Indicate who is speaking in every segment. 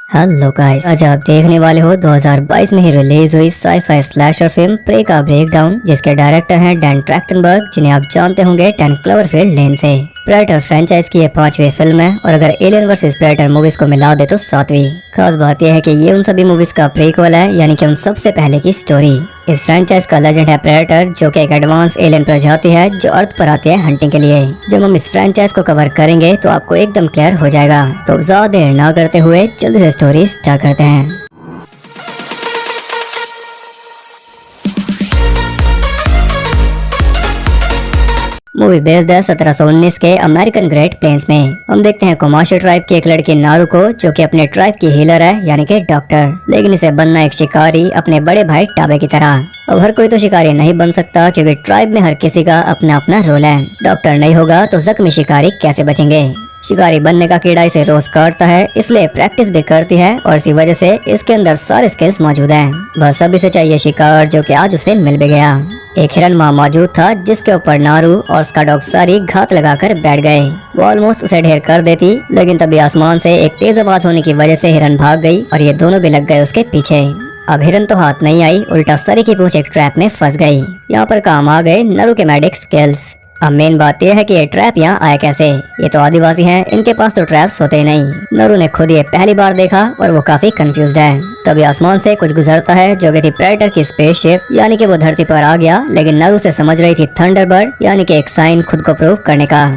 Speaker 1: Hello guys, आज आप देखने वाले हो 2022 में ही रिलीज हुई साई-फाई स्लैशर फिल्म प्रे का ब्रेकडाउन, जिसके डायरेक्टर हैं डैन ट्रैक्टनबर्ग, जिन्हें आप जानते होंगे 10 क्लोवरफील्ड लेन से। प्रेडेटर फ्रेंचाइज की ये 5वीं फिल्म है और अगर एलियन वर्सेस प्रेडेटर मूवीज को मिला दे तो 7वीं। खास बात यह है कि ये उन सभी मूवीज का प्रीक्वल है, यानी कि उन सबसे पहले की स्टोरी। इस फ्रेंचाइज का लेजेंड है प्रेडेटर, जो कि एक एडवांस एलियन प्रजाति है जो अर्थ पर आती है हंटिंग के लिए। जब हम इस फ्रेंचाइज को कवर करेंगे तो आपको एकदम क्लियर हो जाएगा। तो अब ज्यादा देर ना करते हुए जल्दी से स्टोरी स्टार्ट करते हैं। मूवी बेस्ड है 1719 के अमेरिकन ग्रेट प्लेन्स में। हम देखते हैं कोमाशी ट्राइब की एक लड़की नारू को, जो कि अपने ट्राइब की हीलर है, यानी कि डॉक्टर। लेकिन इसे बनना एक शिकारी अपने बड़े भाई टाबे की तरह। अब हर कोई तो शिकारी नहीं बन सकता, क्योंकि ट्राइब में हर किसी का अपना अपना रोल है। डॉक्टर नहीं होगा तो जख्मी शिकारी कैसे बचेंगे। शिकारी बनने का कीड़ा इसे रोज काटता है, इसलिए प्रैक्टिस भी करती है और इसी वजह से इसके अंदर सारे स्किल्स मौजूद हैं। बस अब इसे चाहिए शिकार, जो कि आज उसे मिल भी गया। एक हिरन माँ मौजूद था, जिसके ऊपर नारू और उसका डॉग सारी घात लगाकर बैठ गए। वो ऑलमोस्ट उसे ढेर कर देती, लेकिन तभी आसमान से एक तेज आवाज होने की वजह से हिरन भाग गई और ये दोनों भी लग गए उसके पीछे। अब हिरन तो हाथ नहीं आई, उल्टा सरी की पूंछ एक ट्रैप में फंस गई। यहाँ पर काम आ गए नारू के मेडिक स्किल्स। अब मेन बात यह है कि ये ट्रैप यहाँ आया कैसे। ये तो आदिवासी हैं, इनके पास तो ट्रैप्स होते ही नहीं। नरू ने खुद ये पहली बार देखा और वो काफी कंफ्यूज्ड है। तभी आसमान से कुछ गुजरता है, जो कि थी प्रेडेटर की स्पेसशिप, यानी कि वो धरती पर आ गया। लेकिन नरू से समझ रही थी थंडरबर्ड, यानी कि एक साइन खुद को प्रूव करने का।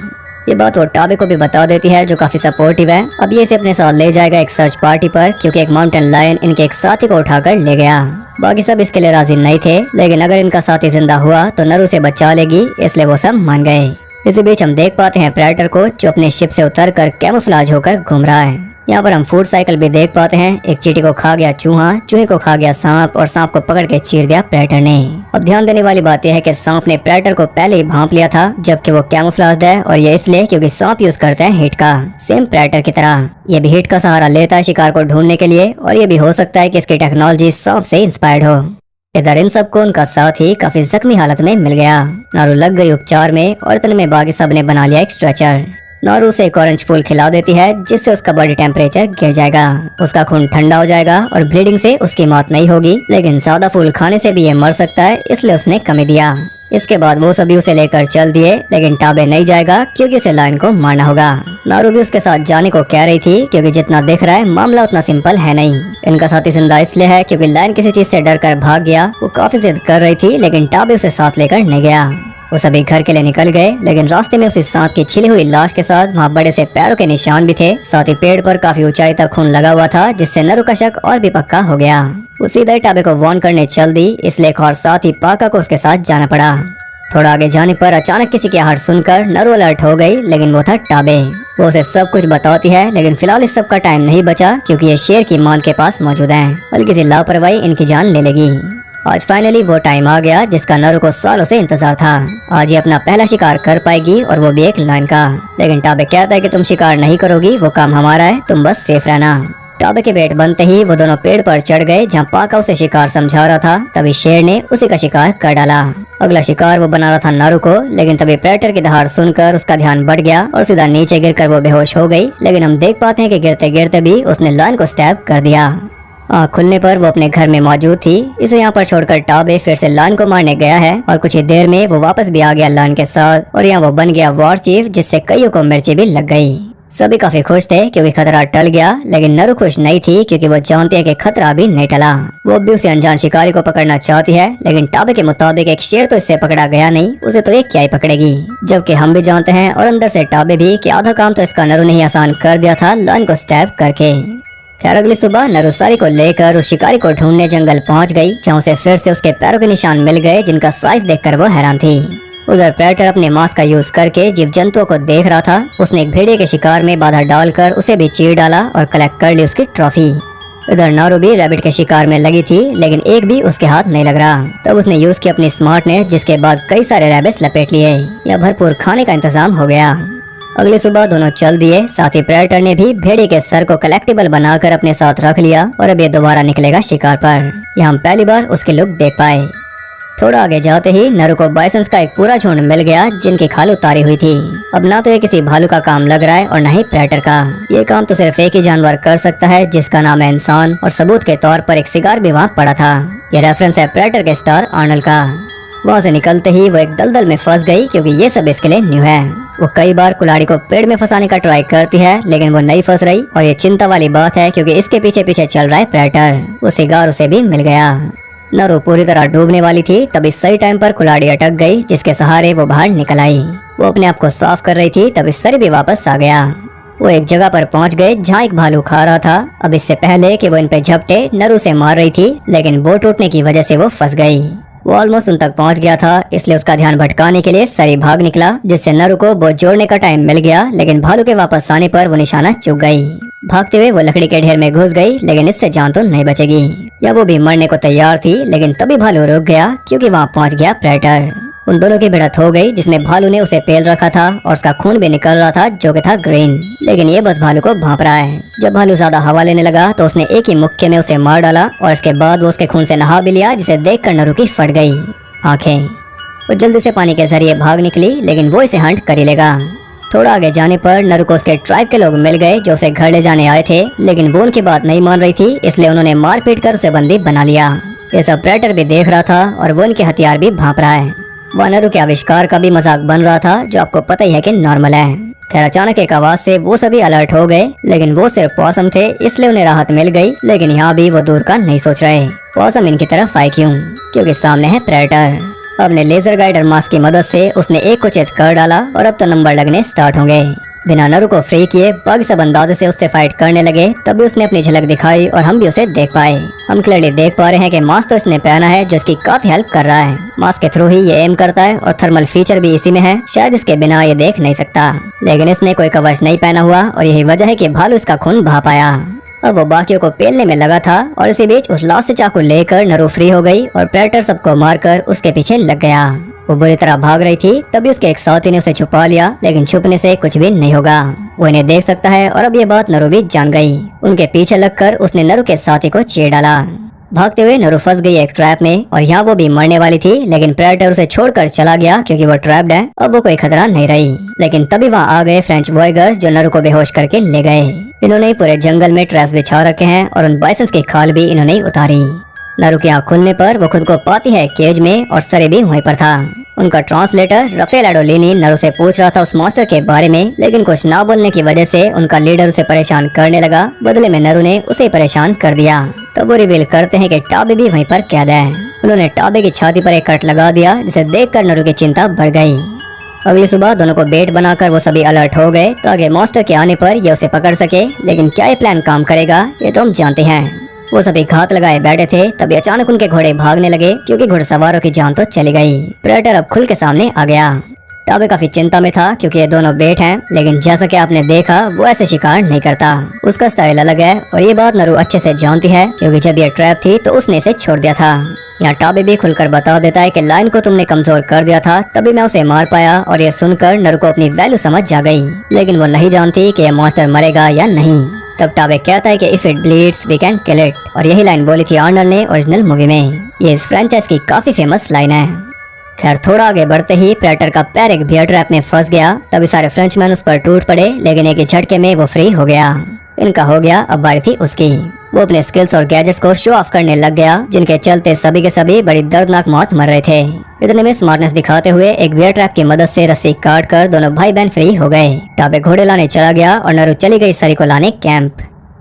Speaker 1: ये बात वो टाबे को भी बता देती है, जो काफी सपोर्टिव है। अब ये इसे अपने साथ ले जाएगा एक सर्च पार्टी पर, क्योंकि एक माउंटेन लायन इनके एक साथी को उठाकर ले गया। बाकी सब इसके लिए राजी नहीं थे, लेकिन अगर इनका साथी जिंदा हुआ तो नरू से बचा लेगी, इसलिए वो सब मान गए। इसी बीच हम देख पाते हैं प्रेडेटर को, जो अपने शिप से उतरकर कैमोफ्लेज होकर घूम रहा है। यहाँ पर हम फूड साइकिल भी देख पाते हैं। एक चींटी को खा गया चूहा, चूहे को खा गया सांप और सांप को पकड़ के चीर दिया प्रेडेटर ने। अब ध्यान देने वाली बात यह है कि सांप ने प्रेडेटर को पहले ही भांप लिया था, जबकि वो कैमोफ्लेज्ड है, और ये इसलिए क्योंकि सांप यूज करता है हीट का, सेम प्रेडेटर की तरह। ये भी हीट का सहारा लेता है शिकार को ढूंढने के लिए, और ये भी हो सकता है कि इसकी टेक्नोलॉजी सांप से इंस्पायर्ड हो। इधर इन सबको उनका साथी काफी जख्मी हालत में मिल गया। नारू लग गई उपचार में और इतने में बाकी सब ने बना लिया एक स्ट्रेचर। नारू उसे एक ऑरेंज फूल खिला देती है, जिससे उसका बॉडी टेम्परेचर गिर जाएगा, उसका खून ठंडा हो जाएगा और ब्लीडिंग से उसकी मौत नहीं होगी। लेकिन सादा फूल खाने से भी ये मर सकता है, इसलिए उसने कमी दिया। इसके बाद वो सभी उसे लेकर चल दिए, लेकिन टाबे नहीं जाएगा, क्योंकि उसे लायन को मारना होगा। नारू भी उसके साथ जाने को कह रही थी, क्योंकि जितना दिख रहा है मामला उतना सिंपल है नहीं। इनका साथी जिंदा इसलिए है क्योंकि लायन किसी चीज से डर कर भाग गया। वो काफी जिद कर रही थी, लेकिन टाबे उसे साथ लेकर नहीं गया। वो सभी घर के लिए निकल गए, लेकिन रास्ते में उसी सांप की छिली हुई लाश के साथ वहाँ बड़े से पैरों के निशान भी थे। साथ ही पेड़ पर काफी ऊंचाई तक खून लगा हुआ था, जिससे नरू का शक और भी पक्का हो गया। वो सीधे टाबे को वार्न करने चल दी, इसलिए एक और साथी पाका को उसके साथ जाना पड़ा। थोड़ा आगे जाने पर अचानक किसी की आहट सुनकर नरू अलर्ट हो गई, लेकिन वो था टाबे। वो उसे सब कुछ बताती है, लेकिन फिलहाल इस सब का टाइम नहीं बचा, क्योंकि ये शेर की मान के पास मौजूद है, बल्कि किसी लापरवाही इनकी जान ले लेगी। आज फाइनली वो टाइम आ गया जिसका नरू को सालों से इंतजार था। आज ये अपना पहला शिकार कर पाएगी, और वो भी एक लायन का। लेकिन टाबे कहता है कि तुम शिकार नहीं करोगी, वो काम हमारा है, तुम बस सेफ रहना। टाबे के पेट बनते ही वो दोनों पेड़ पर चढ़ गए, जहाँ पाका उसे शिकार समझा रहा था। तभी शेर ने उसी का शिकार कर डाला। अगला शिकार वो बना रहा था नारू को, लेकिन तभी प्रेडेटर की दहाड़ सुनकर उसका ध्यान बढ़ गया और सीधा नीचे गिरकर वो बेहोश हो गई। लेकिन हम देख पाते हैं कि गिरते गिरते भी उसने लायन को स्टैब कर दिया। आँख खुलने पर वो अपने घर में मौजूद थी। इसे यहाँ पर छोड़कर टाबे फिर से लायन को मारने गया है, और कुछ ही देर में वो वापस भी आ गया लायन के साथ, और यहाँ वो बन गया वॉर चीफ, जिससे कईयों को मिर्ची भी लग गई। सभी काफी खुश थे क्योंकि खतरा टल गया, लेकिन नरू खुश नहीं थी, क्योंकि वो जानती है कि खतरा भी नहीं टला। वो भी उसे अनजान शिकारी को पकड़ना चाहती है, लेकिन टाबे के मुताबिक एक शेर तो इससे पकड़ा गया नहीं, उसे तो ये क्या ही पकड़ेगी। जबकि हम भी जानते हैं और अंदर से टाबे भी कि आधा काम तो इसका नरू ने ही आसान कर दिया था लायन को स्टैब करके। खैर अगली सुबह नरू सारी को लेकर उस शिकारी को ढूंढने जंगल पहुंच गई, जहाँ उसे फिर से उसके पैरों के निशान मिल गए, जिनका साइज देखकर वो हैरान थी। उधर प्रेडेटर अपने मास्क का यूज करके जीव जंतुओं को देख रहा था। उसने एक भेड़िए के शिकार में बाधा डालकर उसे भी चीर डाला और कलेक्ट कर ली उसकी ट्रॉफी। इधर नारू भी रैबिट के शिकार में लगी थी, लेकिन एक भी उसके हाथ नहीं लग रहा। तब उसने यूज की अपनी स्मार्टनेस, जिसके बाद कई सारे रैबिट्स लपेट लिए। यह भरपूर खाने का इंतजाम हो गया। अगली सुबह दोनों चल दिए। साथ ही प्रेडेटर ने भी भेड़िए के सर को कलेक्टिबल बनाकर अपने साथ रख लिया, और अब ये दोबारा निकलेगा शिकार पर। यहाँ हम पहली बार उसके लुक देख पाए। थोड़ा आगे जाते ही नरू को बाइसंस का एक पूरा झुंड मिल गया जिनकी खाल उतारी हुई थी। अब ना तो ये किसी भालू का काम लग रहा है और न ही प्रेडेटर का। ये काम तो सिर्फ एक ही जानवर कर सकता है जिसका नाम है इंसान, और सबूत के तौर पर एक सिगार भी वहाँ पड़ा था। ये रेफरेंस है प्रेडेटर के स्टार आर्नल्ड का। वहाँ से निकलते ही वो एक दलदल में फंस गई क्योंकि ये सब इसके लिए न्यू है। वो कई बार कुल्हाड़ी को पेड़ में फंसाने का ट्राई करती है लेकिन वो नहीं फंस रही, और ये चिंता वाली बात है क्योंकि इसके पीछे पीछे चल रहा है प्रेडेटर। वो सिगार उसे भी मिल गया। नरू पूरी तरह डूबने वाली थी, तभी सही टाइम पर कुल्हाड़ी अटक गई जिसके सहारे वो बाहर निकल आई। वो अपने आप को साफ कर रही थी तभी सर भी वापस आ गया। वो एक जगह पर पहुंच गए जहाँ एक भालू खा रहा था। अब इससे पहले कि वो इन पे झपटे नरू से मार रही थी, लेकिन बोट टूटने की वजह से वो फंस गई। वो ऑलमोस्ट उन तक पहुंच गया था, इसलिए उसका ध्यान भटकाने के लिए सरी भाग निकला, जिससे नरू को बोट जोड़ने का टाइम मिल गया। लेकिन भालू के वापस आने पर वो निशाना चूक गई। भागते हुए वो लकड़ी के ढेर में घुस गई, लेकिन इससे जान तो नहीं बचेगी। या वो भी मरने को तैयार थी, लेकिन तभी भालू रुक गया क्योंकि वहाँ पहुंच गया प्रेडेटर। उन दोनों की भिड़ंत हो गई जिसमें भालू ने उसे पेल रखा था और उसका खून भी निकल रहा था जो कि था ग्रीन, लेकिन ये बस भालू को भांप रहा है। जब भालू ज्यादा हवा लेने लगा तो उसने एक ही मुक्के में उसे मार डाला, और इसके बाद वो उसके खून से नहा भी लिया, जिसे देखकर नरू की फट गई आंखें। वो जल्दी से पानी के जरिए भाग निकली, लेकिन वो इसे हंट कर ही लेगा। थोड़ा आगे जाने पर नरू को उसके ट्राइब के लोग मिल गए जो उसे घर ले जाने आए थे, लेकिन वो उनकी बात नहीं मान रही थी, इसलिए उन्होंने मार पीट कर उसे बंदी बना लिया। ये सब प्रेडेटर भी देख रहा था और वो इनके हथियार भी भांप रहा है। वह नरू के आविष्कार का भी मजाक बन रहा था जो आपको पता ही है कि नॉर्मल है। खैर अचानक एक आवाज से वो सभी अलर्ट हो गए, लेकिन वो सिर्फ पॉसम थे इसलिए उन्हें राहत मिल गई। लेकिन यहाँ भी वो दूर का नहीं सोच रहे। पॉसम इनकी तरफ आए क्यों? क्योंकि सामने है प्रेडेटर। अपने लेजर गाइडर मास्क की मदद से उसने एक को चित कर डाला और अब तो नंबर लगने स्टार्ट होंगे। बिना नरू को फ्री किए बाकी सब अंदाजे से उससे फाइट करने लगे। तभी उसने अपनी झलक दिखाई और हम भी उसे देख पाए। हम क्लियरली देख पा रहे हैं कि मास्क तो इसने पहना है जो इसकी काफी हेल्प कर रहा है। मास्क के थ्रू ही ये एम करता है और थर्मल फीचर भी इसी में है। शायद इसके बिना ये देख नहीं सकता, लेकिन इसने कोई कवच नहीं पहना हुआ और यही वजह है कि भालू इसका खून बहा पाया। अब वो बाकियों को पेलने में लगा था और इसी बीच उस लाश से चाकू लेकर नरू फ्री हो गई और प्रेडेटर सबको मारकर उसके पीछे लग गया। वो बुरी तरह भाग रही थी, तभी उसके एक साथी ने उसे छुपा लिया, लेकिन छुपने से कुछ भी नहीं होगा। वो इन्हें देख सकता है और अब ये बात नरू भी जान गई। उनके पीछे लगकर उसने नरू के साथी को चीर डाला। भागते हुए नरू फंस गई एक ट्रैप में और यहाँ वो भी मरने वाली थी, लेकिन प्रेडेटर उसे छोड़कर चला गया क्योंकि वो ट्रैप्ड है। अब वो कोई खतरा नहीं रही। लेकिन तभी वहाँ आ गए फ्रेंच बॉयगर्स जो नरू को बेहोश करके ले गए। इन्होंने पूरे जंगल में ट्रैप्स बिछा रखे हैं और उन बाइसंस की खाल भी इन्होंने उतारी। नरू की आँख खुलने पर वो खुद को पाती है केज में और सरे भी वहीं पर था। उनका ट्रांसलेटर रफेल एडोलिनी नरू से पूछ रहा था उस मॉन्स्टर के बारे में, लेकिन कुछ ना बोलने की वजह से उनका लीडर उसे परेशान करने लगा। बदले में नरू ने उसे परेशान कर दिया। तब वो रिवील करते हैं कि टाबे भी वहीं पर कैद है। उन्होंने टाबे की छाती पर एक कट लगा दिया, जिसे देखकर नरू की चिंता बढ़ गई। अगली सुबह दोनों को बेट बनाकर वो सभी अलर्ट हो गए ताकि मॉन्स्टर के आने पर ये उसे पकड़ सके। लेकिन क्या ये प्लान काम करेगा ये तो हम जानते हैं। वो सभी घात लगाए बैठे थे, तभी अचानक उनके घोड़े भागने लगे क्योंकि घुड़सवारों की जान तो चली गई। प्रेडेटर अब खुल के सामने आ गया। टाबे काफी चिंता में था क्योंकि ये दोनों बेट हैं, लेकिन जैसा कि आपने देखा वो ऐसे शिकार नहीं करता। उसका स्टाइल अलग है और ये बात नरू अच्छे से जानती है क्योंकि जब ये ट्रैप थी तो उसने इसे छोड़ दिया था। यहाँ टाबे भी खुलकर बता देता है कि लाइन को तुमने कमजोर कर दिया था, तभी मैं उसे मार पाया। और ये सुनकर नरू को अपनी वैल्यू समझ जा गई, लेकिन वो नहीं जानती कि ये मॉन्स्टर मरेगा या नहीं। तब टाबे कहता है कि if it bleeds we can kill it, और यही लाइन बोली थी आर्नल्ड ने ओरिजिनल मूवी में। ये इस फ्रेंचाइज की काफी फेमस लाइन है। खैर थोड़ा आगे बढ़ते ही प्रेडेटर का पैर एक बियर ट्रैप में फंस गया। तभी सारे फ्रेंचमैन उस पर टूट पड़े, लेकिन एक ही झटके में वो फ्री हो गया। इनका हो गया, अब बारी थी उसकी। वो अपने स्किल्स और गैजेट्स को शो ऑफ करने लग गया, जिनके चलते सभी के सभी बड़ी दर्दनाक मौत मर रहे थे। इतने में स्मार्टनेस दिखाते हुए एक बियर ट्रैप की मदद से रस्सी काट कर दोनों भाई बहन फ्री हो गए। टाबे घोड़े लाने चला गया और नरू चली गई सरी को लाने कैंप।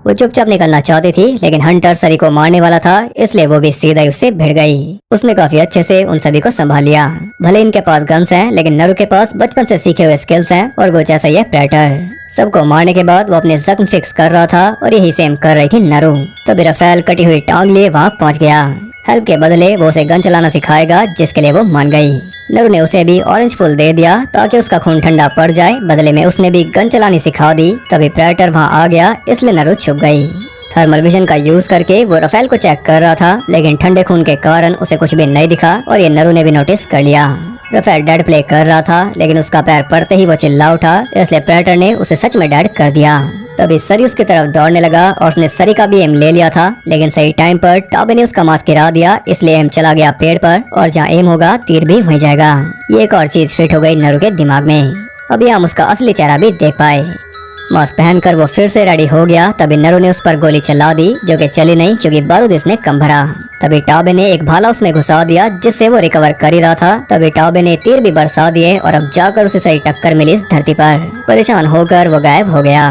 Speaker 1: वो चुपचाप निकलना चाहती थी, लेकिन हंटर सरी को मारने वाला था, इसलिए वो भी सीधा ही उससे भिड़ गई। उसने काफी अच्छे से उन सभी को संभाल लिया। भले इनके पास गन्स हैं, लेकिन नरू के पास बचपन से सीखे हुए स्किल्स हैं और वो जैसा ही है प्रेडेटर। सबको मारने के बाद वो अपने जख्म फिक्स कर रहा था और यही सेम कर रही थी नरू। तभी रफेल कटी हुई टांग लिए वहाँ पहुँच गया। हेल्प के बदले वो उसे गन चलाना सिखाएगा, जिसके लिए वो मान गई। नरू ने उसे भी ऑरेंज फूल दे दिया ताकि उसका खून ठंडा पड़ जाए। बदले में उसने भी गन चलानी सिखा दी। तभी प्रेडेटर वहाँ आ गया, इसलिए नरू छुप गई। थर्मल विजन का यूज करके वो रफेल को चेक कर रहा था, लेकिन ठंडे खून के कारण उसे कुछ भी नहीं दिखा और ये नरू ने भी नोटिस कर लिया। रफेल डेड प्ले कर रहा था, लेकिन उसका पैर पड़ते ही वो चिल्ला उठा, इसलिए प्रेडेटर ने उसे सच में डेड कर दिया। तभी सरी उसकी तरफ दौड़ने लगा और उसने सरी का भी एम ले लिया था, लेकिन सही टाइम पर टाबे ने उसका मास्क गिरा दिया, इसलिए एम चला गया पेड़ पर और जहाँ एम होगा तीर भी वहीं जाएगा। ये एक और चीज फिट हो गई नरू के दिमाग में। अभी हम उसका असली चेहरा भी देख पाए। मास्क पहनकर वो फिर से रेडी हो गया। तभी नरू ने उस पर गोली चला दी, जो कि चली नहीं क्योंकि बारूद इसने कम भरा। तभी टाबे ने एक भाला उसमें घुसा दिया, जिससे वो रिकवर कर ही रहा था। तभी टाबे ने तीर भी बरसा दिए और अब जाकर उसे सही टक्कर मिली इस धरती पर। परेशान होकर वो गायब हो गया।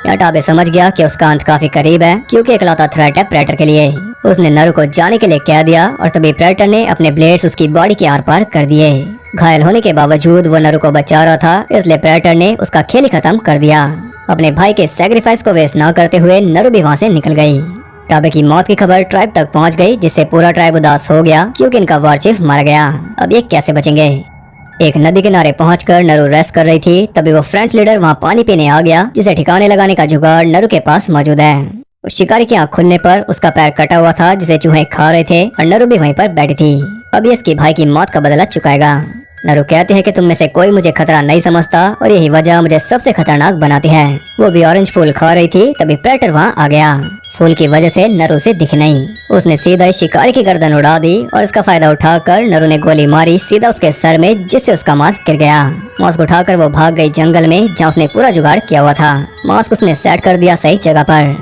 Speaker 1: यहाँ टाबे समझ गया कि उसका अंत काफी करीब है, क्योंकि इकलौता थ्रेट है प्रेडेटर के लिए। उसने नरू को जाने के लिए कह दिया और तभी प्रेडेटर ने अपने ब्लेड्स उसकी बॉडी के आर पार कर दिए। घायल होने के बावजूद वो नरू को बचा रहा था, इसलिए प्रेडेटर ने उसका खेल ही खत्म कर दिया। अपने भाई के सैक्रिफाइस को वेस्ट न करते हुए नरू भी वहाँ से निकल गई। टाबे की मौत की खबर ट्राइब तक पहुँच गई, जिससे पूरा ट्राइब उदास हो गया क्योंकि इनका वॉर चीफ मारा गया। अब ये कैसे बचेंगे। एक नदी किनारे पहुंचकर नरू रेस्ट कर रही थी। तभी वो फ्रेंच लीडर वहां पानी पीने आ गया, जिसे ठिकाने लगाने का जुगाड़ नरू के पास मौजूद है। उस शिकारी की आंख खुलने पर उसका पैर कटा हुआ था, जिसे चूहे खा रहे थे और नरू भी वहीं पर बैठी थी। अब ये इसकी भाई की मौत का बदला चुकाएगा। नरू कहते हैं कि तुम में से कोई मुझे खतरा नहीं समझता और यही वजह मुझे सबसे खतरनाक बनाती है। वो भी ऑरेंज फूल खा रही थी। तभी प्रेडेटर वहाँ आ गया। फूल की वजह से नरू से दिख नहीं। उसने सीधा शिकारी की गर्दन उड़ा दी और इसका फायदा उठाकर नरू ने गोली मारी सीधा उसके सर में, जिससे उसका मास्क गिर गया। मास्क उठाकर वो भाग गई जंगल में, जहाँ उसने पूरा जुगाड़ किया हुआ था। मास्क उसने सेट कर दिया सही जगह पर।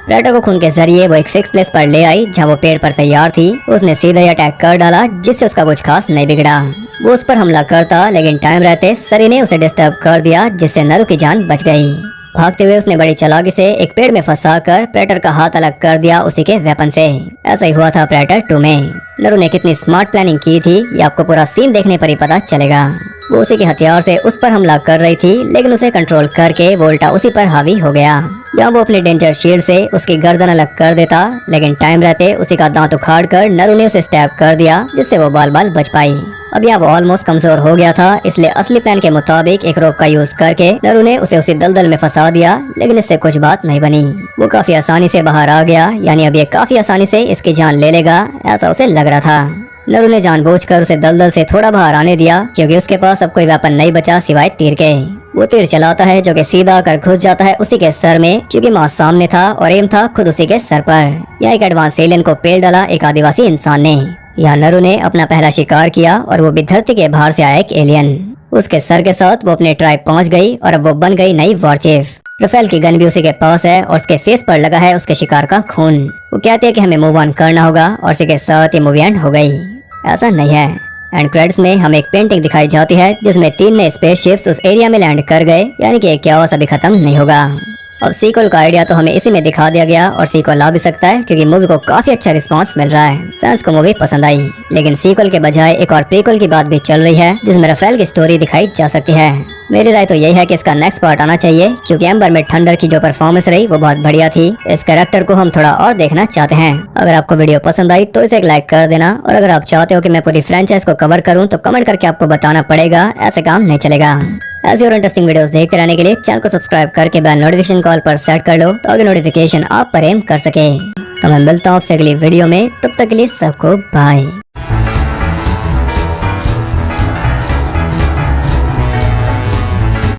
Speaker 1: प्रेडेटर को खून के जरिए वो एक फिक्स प्लेस पर ले आई, जहाँ वो पेड़ पर तैयार थी। उसने सीधा ही अटैक कर डाला, जिससे उसका कुछ खास नहीं बिगड़ा। वो उस पर हमला करता, लेकिन टाइम रहते सरी ने उसे डिस्टर्ब कर दिया, जिससे नरू की जान बच गई। भागते हुए उसने बड़ी चालाकी से एक पेड़ में फंसाकर प्रेडेटर का हाथ अलग कर दिया उसी के वेपन से। ऐसा ही हुआ था प्रेडेटर 2 में। नरू ने कितनी स्मार्ट प्लानिंग की थी, ये आपको पूरा सीन देखने पर ही पता चलेगा। वो उसी के हथियार से उस पर हमला कर रही थी, लेकिन उसे कंट्रोल करके वो उल्टा उसी पर हावी हो गया। जहाँ वो अपने डेंजर शील्ड से उसकी गर्दन अलग कर देता, लेकिन टाइम रहते उसी का दांत उखाड़ कर नरू ने उसे स्टैब कर दिया, जिससे वो बाल बाल बच पाई। अब यहाँ वो ऑलमोस्ट कमजोर हो गया था, इसलिए असली प्लान के मुताबिक एक रोप का यूज करके नरू ने उसे उसी दलदल में फंसा दिया, लेकिन इससे कुछ बात नहीं बनी। वो काफी आसानी से बाहर आ गया, यानी अब ये काफी आसानी से इसकी जान ले लेगा, ऐसा उसे लग रहा था। नरू ने जानबूझकर उसे दलदल से थोड़ा बाहर आने दिया, क्योंकि उसके पास अब कोई वेपन नहीं बचा सिवाय तीर के। वो तीर चलाता है, जो कि सीधा आकर घुस जाता है उसी के सर में, क्योंकि मास्क सामने था और एम था खुद उसी के सर पर। यह एक एडवांस एलियन को पेल डाला एक आदिवासी इंसान ने। यहाँ नरू ने अपना पहला शिकार किया और वो भी धरती के बाहर से आया एक एलियन। उसके सर के साथ वो अपने ट्राइब पहुंच गई और अब वो बन गई नई वॉर चीफ। राफेल की गन भी उसी के पास है और उसके फेस पर लगा है उसके शिकार का खून। वो कहती है कि हमें मूव ऑन करना होगा और उसी के साथ ये मूवी एंड हो गई। ऐसा नहीं है। एंड क्रेडिट्स में हमें एक पेंटिंग दिखाई जाती है, जिसमें 3 नए स्पेसशिप्स उस एरिया में लैंड कर गए, यानी कि क्या अभी खत्म नहीं होगा। अब सीक्वल का आइडिया तो हमें इसी में दिखा दिया गया और सीक्वल आ भी सकता है, क्योंकि मूवी को काफी अच्छा रिस्पांस मिल रहा है। फैंस को मूवी पसंद आई, लेकिन सीक्वल के बजाय एक और प्रीक्वल की बात भी चल रही है, जिसमें राफेल की स्टोरी दिखाई जा सकती है। मेरी राय तो यही है कि इसका नेक्स्ट पार्ट आना चाहिए, क्योंकि एम्बर में थंडर की जो परफॉर्मेंस रही वो बहुत बढ़िया थी। इस कैरेक्टर को हम थोड़ा और देखना चाहते हैं। अगर आपको वीडियो पसंद आई तो इसे एक लाइक कर देना, और अगर आप चाहते हो कि मैं पूरी फ्रेंचाइज को कवर करूं तो कमेंट करके आपको बताना पड़ेगा, ऐसे काम नहीं चलेगा। ऐसी और इंटरेस्टिंग वीडियोस देखते रहने के लिए चैनल को सब्सक्राइब करके बेल नोटिफिकेशन कॉल पर सेट कर लो, ताकि नोटिफिकेशन आप पर एम कर सके। तो मैं मिलता हूँ आपसे अगली वीडियो में, तब तक के लिए सबको बाय।